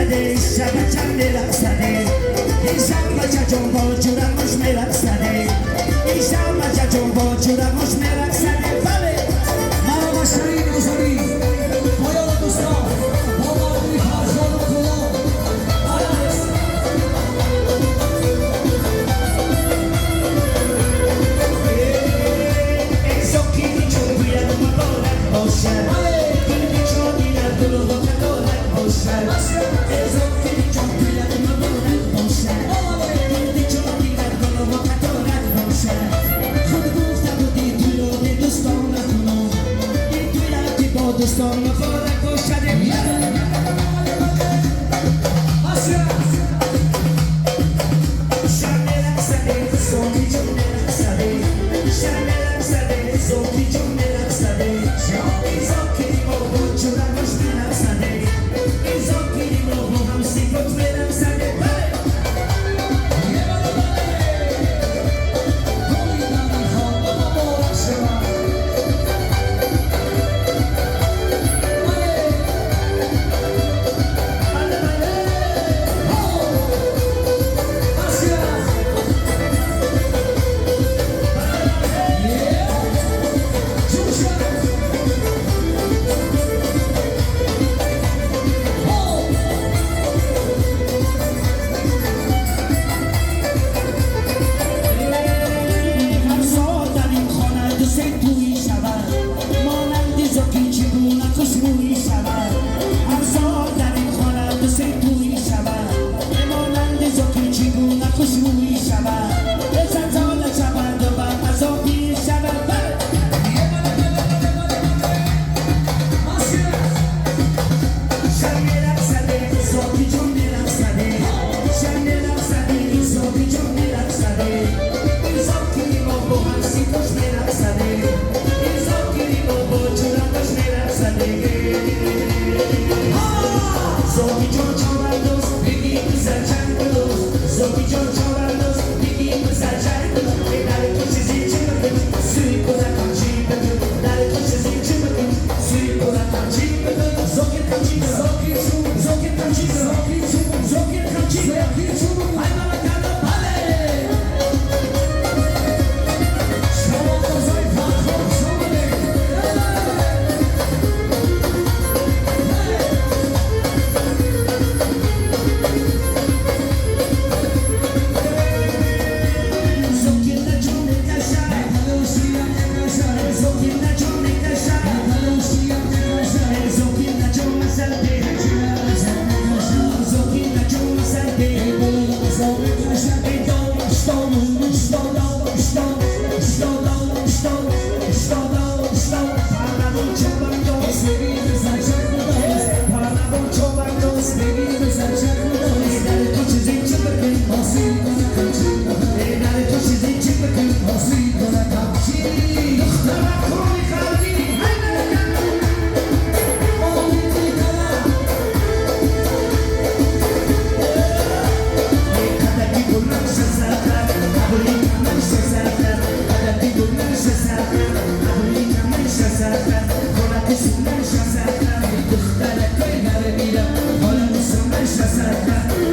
رقصده شب چند رقصده ایشم بچه جون با جورمش میرقصده ایشم بچه جون با جورمش میرقصده بله مرحبا شیرین بزرگی پایان دوستان با مردمی فرزان و کلان آرست زوکی چون بیاد مبارک باشد گلی چون بیاد دلو مبارک باشد زوکی چون بیاد مبارک باشد گلی چون بیاد دلو مبارک باشد خود گفته بودی توی رو دوستان نکنم این توی رفتی با دوستان مبارک باشد شب رقصده زوکی چون رقصده شب رقصده زوکی چون رقصده این زوکی با جورمش میرقصده این زوکی با هم سیکوت میرقصده بله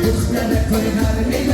دختر کوی هر میدم